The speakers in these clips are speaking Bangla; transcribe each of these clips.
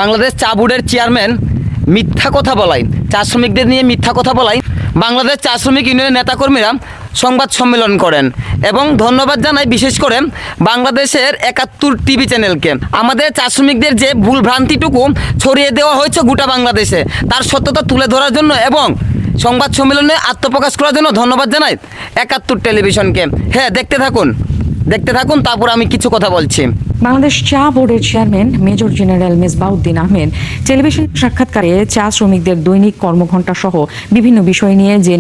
বাংলাদেশ চা বোর্ডের চেয়ারম্যান মিথ্যা কথা বলাই, চা শ্রমিকদের নিয়ে মিথ্যা কথা বলাই বাংলাদেশ চা শ্রমিক ইউনিয়নের নেতাকর্মীরা সংবাদ সম্মেলন করেন। এবং ধন্যবাদ জানাই বিশেষ করে বাংলাদেশের ৭১ টিভি চ্যানেলকে। আমাদের চা শ্রমিকদের যে ভুল ভ্রান্তিটুকু ছড়িয়ে দেওয়া হয়েছে গোটা বাংলাদেশে, তার সত্যতা তুলে ধরার জন্য এবং সংবাদ সম্মেলনে আত্মপ্রকাশ করার জন্য ধন্যবাদ জানাই ৭১ টেলিভিশনকে। হ্যাঁ, দেখতে থাকুন, তারপর আমি কিছু কথা বলছি। বাংলাদেশ চা বোর্ডের chairman major general Mezbauddin Ahmed television সাক্ষাৎকারে চা শ্রমিকদের দৈনিক কর্মঘণ্টা সহ বিভিন্ন বিষয় নিয়ে যে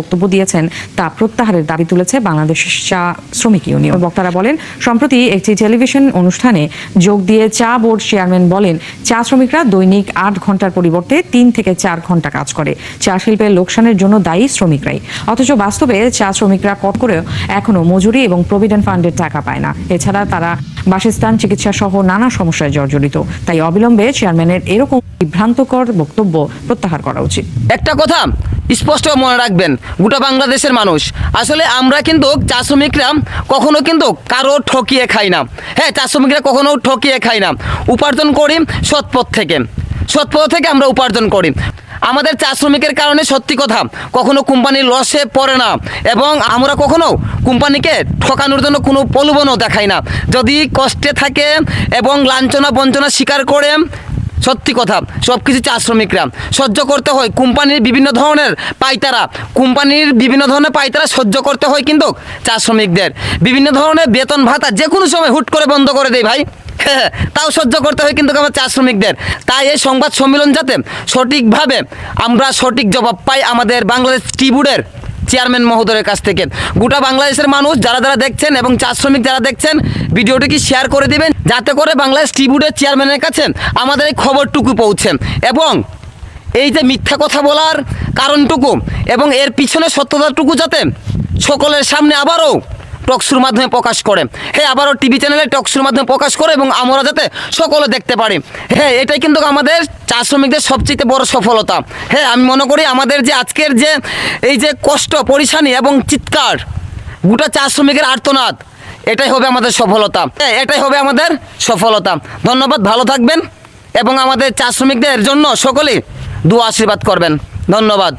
বক্তব্য দিয়েছেন তা প্রত্যাহারের দাবি তুলেছে বাংলাদেশ চা শ্রমিক ইউনিয়ন। বক্তারা বলেন, সম্প্রতি একটি টেলিভিশন অনুষ্ঠানে যোগ দিয়ে চা বোর্ড চেয়ারম্যান বলেন, চা শ্রমিকরা দৈনিক ৮ ঘন্টার পরিবর্তে ৩ থেকে ৪ ঘন্টা কাজ করে। চা শিল্পের লোকসানের জন্য দায়ী শ্রমিকরাই, অথচ বাস্তবে চা শ্রমিকরা কত করেও এখনো মজুরি এবং প্রভিডেন্ট ফান্ডের টাকা পায় না। এছাড়া তারা বাসস্থান, চিকিৎসা সহ নানা সমস্যায় জর্জরিত। তাই অবিলম্বে চেয়ারম্যানের এরকম বিভ্রান্তকর বক্তব্য প্রত্যাহার করা উচিত। একটা কথা স্পষ্ট মনে রাখবেন গোটা বাংলাদেশের মানুষ, আসলে আমরা কিন্তু চা শ্রমিকরা কখনো কিন্তু কারো ঠকিয়ে খাই না। হ্যাঁ, চা শ্রমিকরা কখনো ঠকিয়ে খাই না, উপার্জন করি সৎপথ থেকে আমরা উপার্জন করি। আমাদের চা শ্রমিকের কারণে সত্যি কথা কখনো কোম্পানির লসে পড়ে না এবং আমরা কখনো কোম্পানিকে ঠকানোর জন্য কোনো প্রলোভনও দেখাই না। যদি কষ্টে থাকে এবং লাঞ্ছনা বঞ্চনা স্বীকার করে, সত্যি কথা সব কিছু চা শ্রমিকরা সহ্য করতে হয়। কোম্পানির বিভিন্ন ধরনের পাইতারা সহ্য করতে হয়, কিন্তু চা শ্রমিকদের বিভিন্ন ধরনের বেতন ভাতা যে কোনো সময় হুট করে বন্ধ করে দেয় ভাই, তাও সহ্য করতে হয় কিন্তু আমার চা শ্রমিকদের। তাই এই সংবাদ সম্মেলন যাতে সঠিকভাবে আমরা সঠিক জবাব পাই আমাদের বাংলাদেশ টি বোর্ডের চেয়ারম্যান মহোদয়ের কাছ থেকে। গোটা বাংলাদেশের মানুষ যারা দেখছেন এবং চা শ্রমিক যারা দেখছেন, ভিডিওটিকে শেয়ার করে দিবেন যাতে করে বাংলাদেশ টি বোর্ডের চেয়ারম্যানের কাছে আমাদের এই খবরটুকু পৌঁছেন এবং এই যে মিথ্যা কথা বলার কারণটুকু এবং এর পিছনে সত্যতাটুকু যাতে সকলের সামনে আবারও টকশোর মাধ্যমে প্রকাশ করে। হ্যাঁ, আবারও টিভি চ্যানেলে টকশোর মাধ্যমে প্রকাশ করে এবং আমরা যাতে সকলে দেখতে পারি। হ্যাঁ, এটাই কিন্তু আমাদের চা শ্রমিকদের সবচেয়ে বড় সফলতা। হ্যাঁ, আমি মনে করি আমাদের যে আজকের যে এই যে কষ্ট, পরিশানি এবং চিৎকার, গোটা চা শ্রমিকের আর্তনাদ, এটাই হবে আমাদের সফলতা। হ্যাঁ, এটাই হবে আমাদের সফলতা। ধন্যবাদ, ভালো থাকবেন এবং আমাদের চা শ্রমিকদের জন্য সকলেই দোয়া আশীর্বাদ করবেন। ধন্যবাদ।